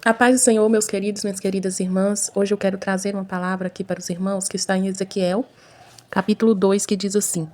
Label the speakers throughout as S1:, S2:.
S1: A paz do Senhor, meus queridos, minhas queridas irmãs. Hoje eu quero trazer uma palavra aqui para os irmãos que está em Ezequiel, capítulo 2, que diz assim: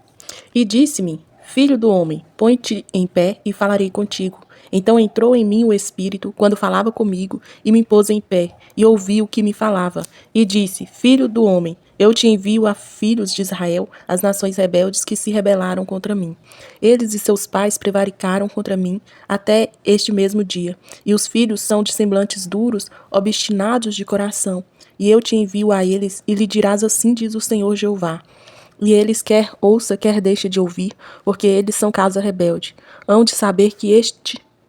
S1: E disse-me, filho do homem, põe-te em pé e falarei contigo. Então entrou em mim o Espírito, quando falava comigo, e me pôs em pé, e ouvi o que me falava. E disse, filho do homem, eu te envio a filhos de Israel, as nações rebeldes que se rebelaram contra mim. Eles e seus pais prevaricaram contra mim até este mesmo dia. E os filhos são de semblantes duros, obstinados de coração. E eu te envio a eles, e lhe dirás assim diz o Senhor Jeová. E eles quer ouça, quer deixe de ouvir, porque eles são casa rebelde. Hão de saber que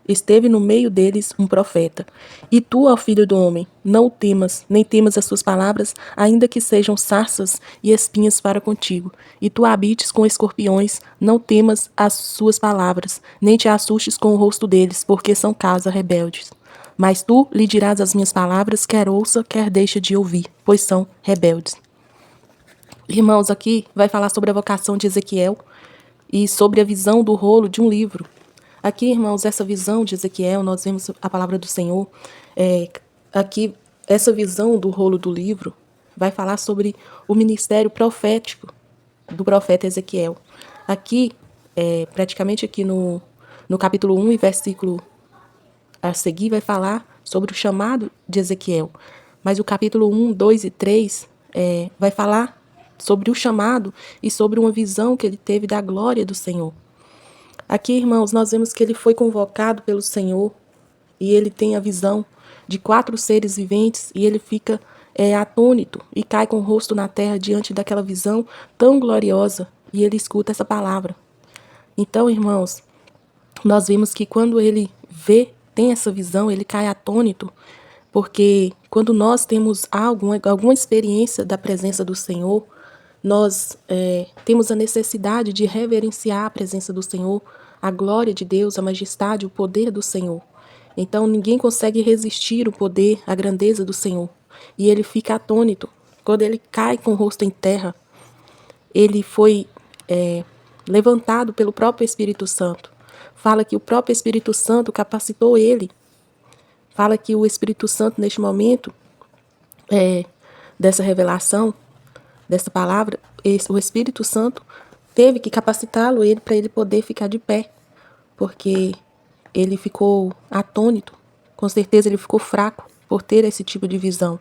S1: esteve no meio deles um profeta. E tu, ó filho do homem, não o temas, nem temas as suas palavras, ainda que sejam sarças e espinhas para contigo. E tu habites com escorpiões, não temas as suas palavras, nem te assustes com o rosto deles, porque são casa rebeldes. Mas tu lhe dirás as minhas palavras, quer ouça, quer deixe de ouvir, pois são rebeldes. Irmãos, aqui vai falar sobre a vocação de Ezequiel e sobre a visão do rolo de um livro. Aqui, irmãos, essa visão de Ezequiel, nós vemos a palavra do Senhor. Aqui, essa visão do rolo do livro vai falar sobre o ministério profético do profeta Ezequiel. Aqui, praticamente aqui no capítulo 1 e versículo a seguir, vai falar sobre o chamado de Ezequiel. Mas o capítulo 1, 2 e 3 vai falar sobre o chamado e sobre uma visão que ele teve da glória do Senhor. Aqui, irmãos, nós vemos que ele foi convocado pelo Senhor e ele tem a visão de 4 seres viventes e ele fica atônito e cai com o rosto na terra diante daquela visão tão gloriosa e ele escuta essa palavra. Então, irmãos, nós vemos que quando ele tem essa visão, ele cai atônito, porque quando nós temos alguma experiência da presença do Senhor, nós temos a necessidade de reverenciar a presença do Senhor, a glória de Deus, a majestade, o poder do Senhor. Então ninguém consegue resistir o poder, a grandeza do Senhor. E ele fica atônito. Quando ele cai com o rosto em terra, ele foi levantado pelo próprio Espírito Santo. Fala que o próprio Espírito Santo capacitou ele. Fala que o Espírito Santo, neste momento dessa revelação, dessa palavra, o Espírito Santo teve que capacitá-lo ele para ele poder ficar de pé, porque ele ficou atônito, com certeza ele ficou fraco por ter esse tipo de visão.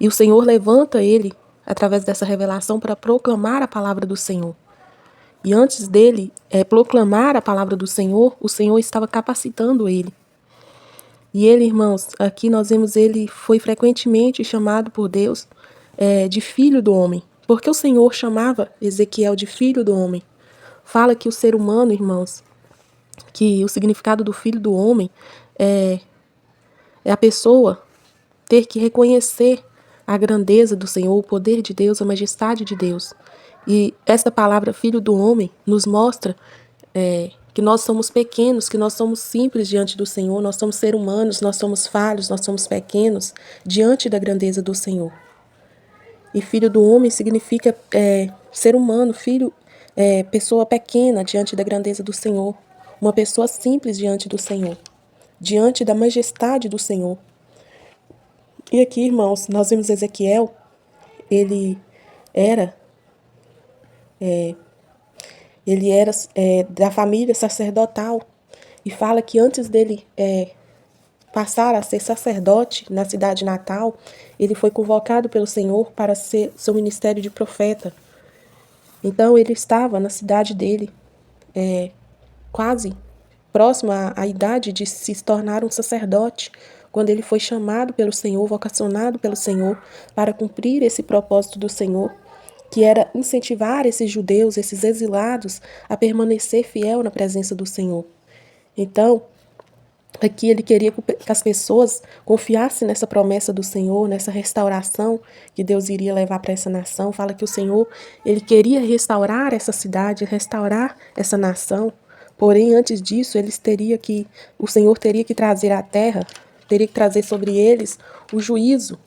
S1: E o Senhor levanta ele através dessa revelação para proclamar a palavra do Senhor. E antes dele proclamar a palavra do Senhor, o Senhor estava capacitando ele. E ele, irmãos, aqui nós vemos ele foi frequentemente chamado por Deus de filho do homem. Porque o Senhor chamava Ezequiel de filho do homem. Fala que o ser humano, irmãos, que o significado do filho do homem é a pessoa ter que reconhecer a grandeza do Senhor, o poder de Deus, a majestade de Deus. E essa palavra filho do homem nos mostra que nós somos pequenos, que nós somos simples diante do Senhor, nós somos seres humanos, nós somos falhos, nós somos pequenos diante da grandeza do Senhor. E filho do homem significa ser humano, filho, pessoa pequena diante da grandeza do Senhor. Uma pessoa simples diante do Senhor, diante da majestade do Senhor. E aqui, irmãos, nós vemos Ezequiel, ele era da família sacerdotal. E fala que antes dele passar a ser sacerdote na cidade natal, ele foi convocado pelo Senhor para ser seu ministério de profeta. Então ele estava na cidade dele, quase próximo à idade de se tornar um sacerdote, quando ele foi chamado pelo Senhor, vocacionado pelo Senhor, para cumprir esse propósito do Senhor, que era incentivar esses judeus, esses exilados, a permanecer fiel na presença do Senhor. Então, aqui ele queria que as pessoas confiassem nessa promessa do Senhor, nessa restauração que Deus iria levar para essa nação. Fala que o Senhor, ele queria restaurar essa cidade, restaurar essa nação. Porém, antes disso, o Senhor teria que trazer à terra, teria que trazer sobre eles o juízo.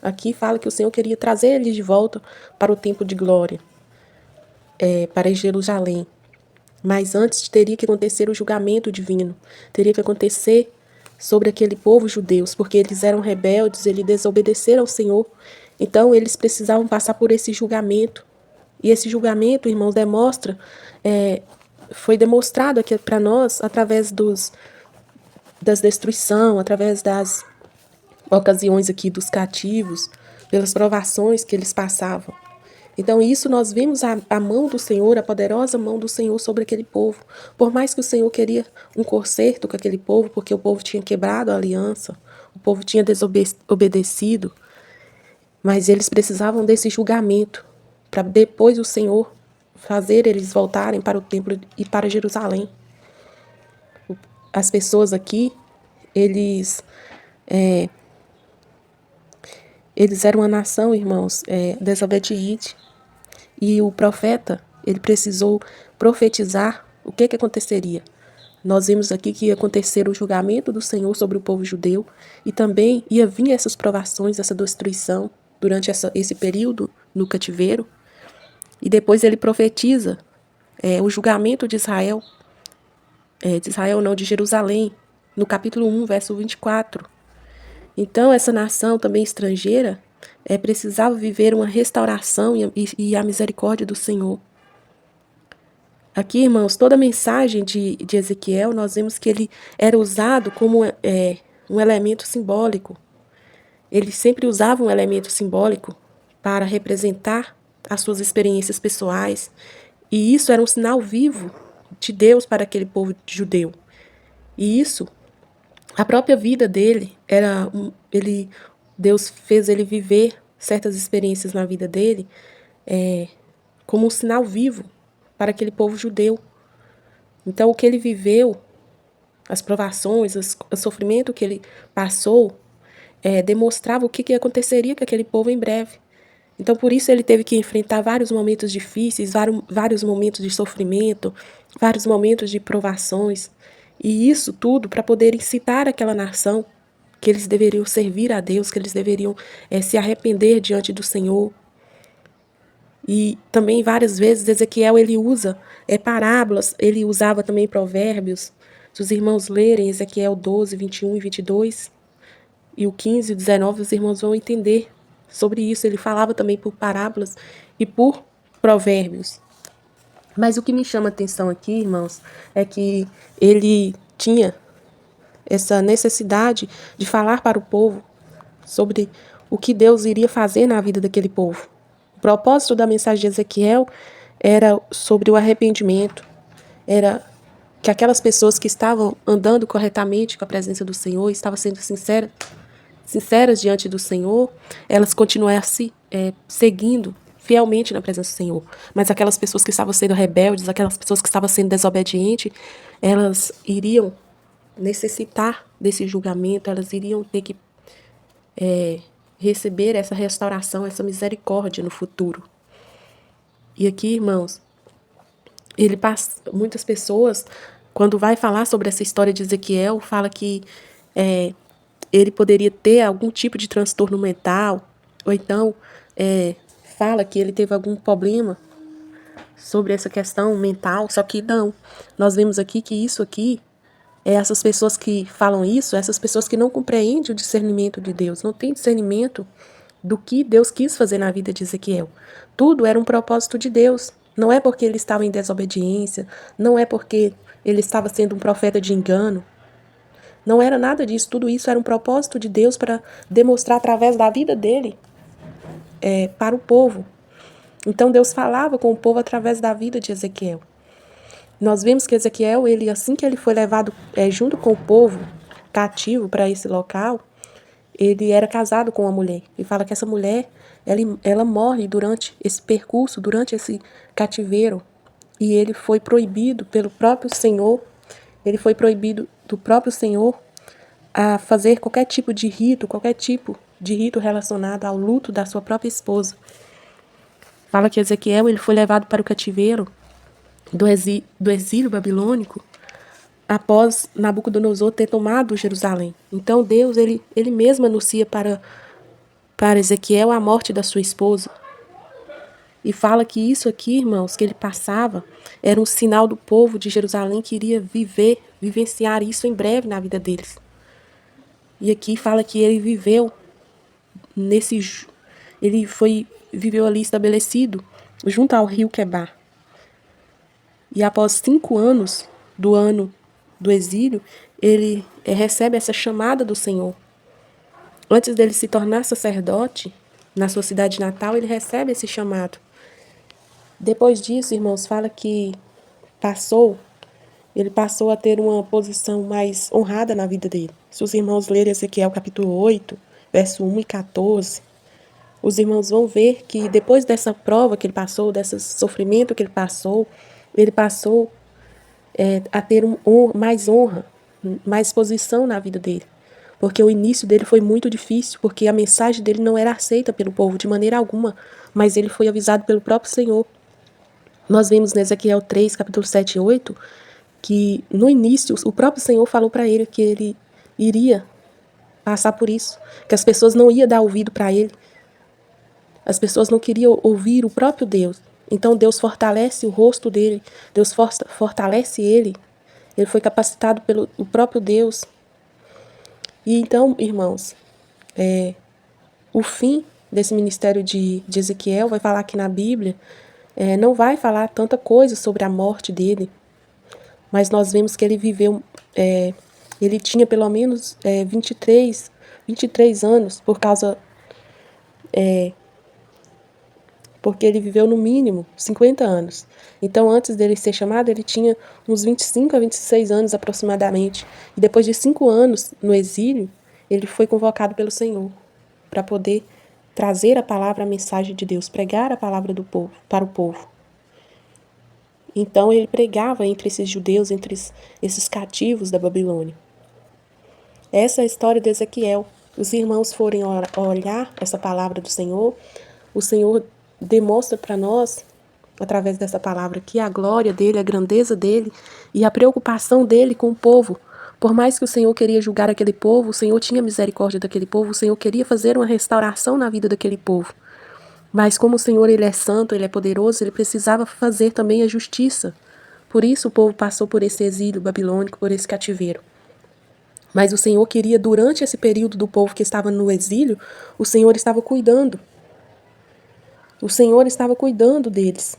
S1: Aqui fala que o Senhor queria trazer eles de volta para o tempo de glória, para Jerusalém. Mas antes teria que acontecer o julgamento divino, teria que acontecer sobre aquele povo judeu, porque eles eram rebeldes, eles desobedeceram ao Senhor. Então, eles precisavam passar por esse julgamento. E esse julgamento, irmãos, foi demonstrado aqui para nós através das destruição, através das ocasiões aqui dos cativos, pelas provações que eles passavam. Então, isso nós vimos a mão do Senhor, a poderosa mão do Senhor sobre aquele povo. Por mais que o Senhor queria um conserto com aquele povo, porque o povo tinha quebrado a aliança, o povo tinha desobedecido, mas eles precisavam desse julgamento, para depois o Senhor fazer eles voltarem para o templo e para Jerusalém. As pessoas aqui, eles eram uma nação, irmãos, desobediente. E o profeta, ele precisou profetizar o que aconteceria. Nós vimos aqui que ia acontecer o julgamento do Senhor sobre o povo judeu e também ia vir essas provações, essa destruição durante esse período no cativeiro. E depois ele profetiza o julgamento de Israel, de Jerusalém, no capítulo 1, verso 24. Então, essa nação também estrangeira precisava viver uma restauração e a misericórdia do Senhor. Aqui, irmãos, toda a mensagem de Ezequiel, nós vemos que ele era usado como um elemento simbólico. Ele sempre usava um elemento simbólico para representar as suas experiências pessoais. E isso era um sinal vivo de Deus para aquele povo judeu. E isso, a própria vida dele, Deus fez ele viver certas experiências na vida dele como um sinal vivo para aquele povo judeu. Então, o que ele viveu, as provações, o sofrimento que ele passou, demonstrava o que aconteceria com aquele povo em breve. Então, por isso, ele teve que enfrentar vários momentos difíceis, vários momentos de sofrimento, vários momentos de provações. E isso tudo para poder incitar aquela nação que eles deveriam servir a Deus, que eles deveriam se arrepender diante do Senhor. E também várias vezes Ezequiel ele usa parábolas, ele usava também provérbios. Se os irmãos lerem Ezequiel 12, 21 e 22 e o 15 e 19, os irmãos vão entender sobre isso. Ele falava também por parábolas e por provérbios. Mas o que me chama a atenção aqui, irmãos, é que ele tinha essa necessidade de falar para o povo sobre o que Deus iria fazer na vida daquele povo. O propósito da mensagem de Ezequiel era sobre o arrependimento, era que aquelas pessoas que estavam andando corretamente com a presença do Senhor, estavam sendo sinceras diante do Senhor, elas continuassem seguindo fielmente na presença do Senhor. Mas aquelas pessoas que estavam sendo rebeldes, aquelas pessoas que estavam sendo desobedientes, elas iriam necessitar desse julgamento, elas iriam ter que receber essa restauração, essa misericórdia no futuro. E aqui, irmãos, muitas pessoas, quando vai falar sobre essa história de Ezequiel, fala que ele poderia ter algum tipo de transtorno mental, ou então fala que ele teve algum problema sobre essa questão mental, só que não. Nós vemos aqui que isso aqui, essas pessoas que falam isso, essas pessoas que não compreendem o discernimento de Deus, não têm discernimento do que Deus quis fazer na vida de Ezequiel. Tudo era um propósito de Deus. Não é porque ele estava em desobediência, não é porque ele estava sendo um profeta de engano. Não era nada disso, tudo isso era um propósito de Deus para demonstrar através da vida dele para o povo. Então Deus falava com o povo através da vida de Ezequiel. Nós vemos que Ezequiel, assim que ele foi levado junto com o povo cativo para esse local, ele era casado com uma mulher. E fala que essa mulher, ela morre durante esse percurso, durante esse cativeiro. E ele foi proibido pelo próprio Senhor, ele foi proibido do próprio Senhor a fazer qualquer tipo de rito relacionado ao luto da sua própria esposa. Fala que Ezequiel ele foi levado para o cativeiro do exílio babilônico após Nabucodonosor ter tomado Jerusalém. Então Deus ele mesmo anuncia para Ezequiel a morte da sua esposa. E fala que isso aqui, irmãos, que ele passava, era um sinal do povo de Jerusalém que iria vivenciar isso em breve na vida deles. E aqui fala que ele viveu nesse... viveu ali estabelecido junto ao rio Quebar. E após 5 anos do ano do exílio, ele recebe essa chamada do Senhor. Antes dele se tornar sacerdote, na sua cidade natal, ele recebe esse chamado. Depois disso, irmãos, fala que ele passou a ter uma posição mais honrada na vida dele. Se os irmãos lerem Ezequiel capítulo 8, verso 1 e 14, os irmãos vão ver que depois dessa prova que ele passou, desse sofrimento que ele passou a ter mais honra, mais posição na vida dele. Porque o início dele foi muito difícil, porque a mensagem dele não era aceita pelo povo de maneira alguma, mas ele foi avisado pelo próprio Senhor. Nós vemos em Ezequiel 3, capítulo 7 e 8, que no início o próprio Senhor falou para ele que ele iria passar por isso, que as pessoas não iam dar ouvido para ele, as pessoas não queriam ouvir o próprio Deus. Então Deus fortalece o rosto dele, Deus fortalece ele foi capacitado pelo o próprio Deus. E então, irmãos, o fim desse ministério de Ezequiel vai falar aqui na Bíblia, não vai falar tanta coisa sobre a morte dele, mas nós vemos que ele viveu, ele tinha pelo menos 23 anos, porque ele viveu no mínimo 50 anos. Então, antes dele ser chamado, ele tinha uns 25 a 26 anos aproximadamente. E depois de 5 anos no exílio, ele foi convocado pelo Senhor para poder trazer a palavra, a mensagem de Deus, pregar a palavra do povo, para o povo. Então, ele pregava entre esses judeus, entre esses cativos da Babilônia. Essa é a história de Ezequiel. Os irmãos forem olhar essa palavra do Senhor, o Senhor demonstra para nós, através dessa palavra aqui, a glória dele, a grandeza dele e a preocupação dele com o povo. Por mais que o Senhor queria julgar aquele povo, o Senhor tinha misericórdia daquele povo, o Senhor queria fazer uma restauração na vida daquele povo. Mas como o Senhor ele é santo, ele é poderoso, ele precisava fazer também a justiça. Por isso o povo passou por esse exílio babilônico, por esse cativeiro. Mas o Senhor queria, durante esse período do povo que estava no exílio, o Senhor estava cuidando. O Senhor estava cuidando deles.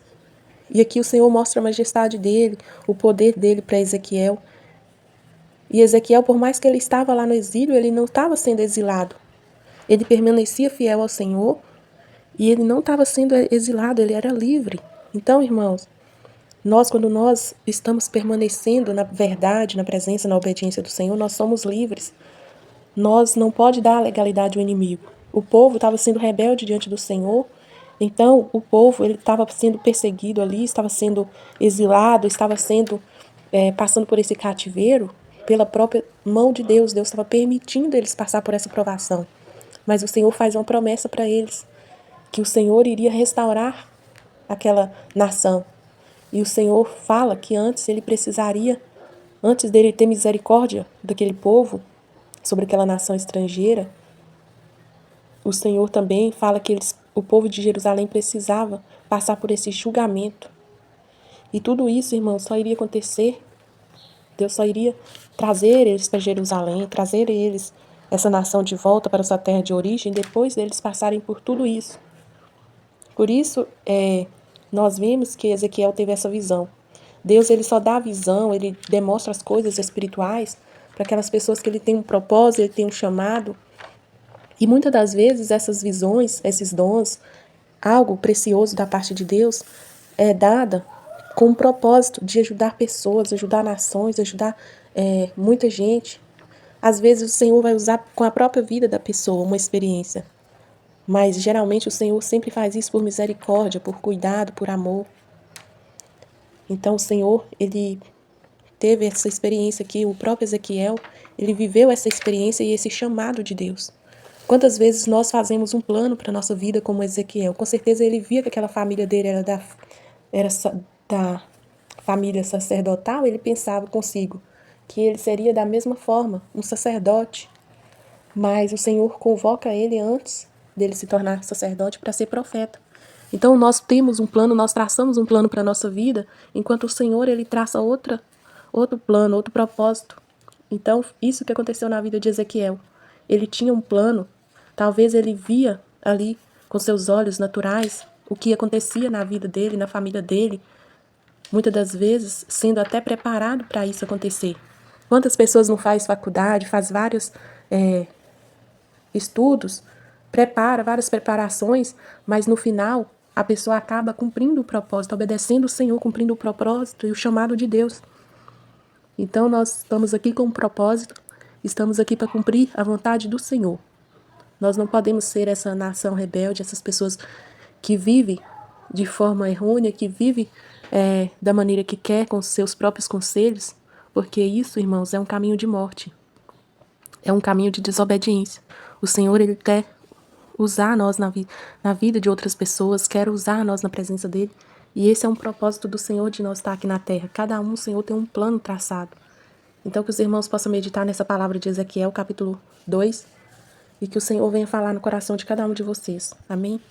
S1: E aqui o Senhor mostra a majestade dele, o poder dele para Ezequiel. E Ezequiel, por mais que ele estava lá no exílio, ele não estava sendo exilado. Ele permanecia fiel ao Senhor e ele não estava sendo exilado, ele era livre. Então, irmãos, quando nós estamos permanecendo na verdade, na presença, na obediência do Senhor, nós somos livres. Nós não pode dar a legalidade ao inimigo. O povo estava sendo rebelde diante do Senhor. Então, o povo ele estava sendo perseguido ali, estava sendo exilado, estava sendo passando por esse cativeiro pela própria mão de Deus. Deus estava permitindo eles passar por essa provação. Mas o Senhor faz uma promessa para eles, que o Senhor iria restaurar aquela nação. E o Senhor fala que antes dele ter misericórdia daquele povo, sobre aquela nação estrangeira, o Senhor também fala que o povo de Jerusalém precisava passar por esse julgamento. E tudo isso, irmãos, só iria acontecer, Deus só iria trazer eles para Jerusalém, trazer eles, essa nação de volta para sua terra de origem, depois deles passarem por tudo isso. Por isso, nós vimos que Ezequiel teve essa visão. Deus ele só dá a visão, ele demonstra as coisas espirituais para aquelas pessoas que ele tem um propósito, ele tem um chamado. E muitas das vezes essas visões, esses dons, algo precioso da parte de Deus, é dada com o propósito de ajudar pessoas, ajudar nações, ajudar muita gente. Às vezes o Senhor vai usar com a própria vida da pessoa uma experiência. Mas geralmente o Senhor sempre faz isso por misericórdia, por cuidado, por amor. Então o Senhor, ele teve essa experiência aqui, o próprio Ezequiel, ele viveu essa experiência e esse chamado de Deus. Quantas vezes nós fazemos um plano para a nossa vida como Ezequiel? Com certeza ele via que aquela família dele era da família sacerdotal, ele pensava consigo que ele seria da mesma forma, um sacerdote. Mas o Senhor convoca ele antes dele se tornar sacerdote para ser profeta. Então nós temos um plano, nós traçamos um plano para a nossa vida, enquanto o Senhor ele traça outro plano, outro propósito. Então isso que aconteceu na vida de Ezequiel. ele tinha um plano. Talvez ele via ali com seus olhos naturais o que acontecia na vida dele, na família dele, muitas das vezes sendo até preparado para isso acontecer. Quantas pessoas não faz faculdade, faz vários estudos, prepara várias preparações, mas no final a pessoa acaba cumprindo o propósito, obedecendo o Senhor, cumprindo o propósito e o chamado de Deus. Então nós estamos aqui com um propósito, estamos aqui para cumprir a vontade do Senhor. Nós não podemos ser essa nação rebelde, essas pessoas que vivem de forma errônea, que vivem da maneira que quer, com seus próprios conselhos, porque isso, irmãos, é um caminho de morte. É um caminho de desobediência. O Senhor, Ele quer usar nós na vida de outras pessoas, quer usar nós na presença dEle. E esse é um propósito do Senhor de nós estar aqui na terra. Cada um, o Senhor tem um plano traçado. Então, que os irmãos possam meditar nessa palavra de Ezequiel, capítulo 2, e que o Senhor venha falar no coração de cada um de vocês. Amém?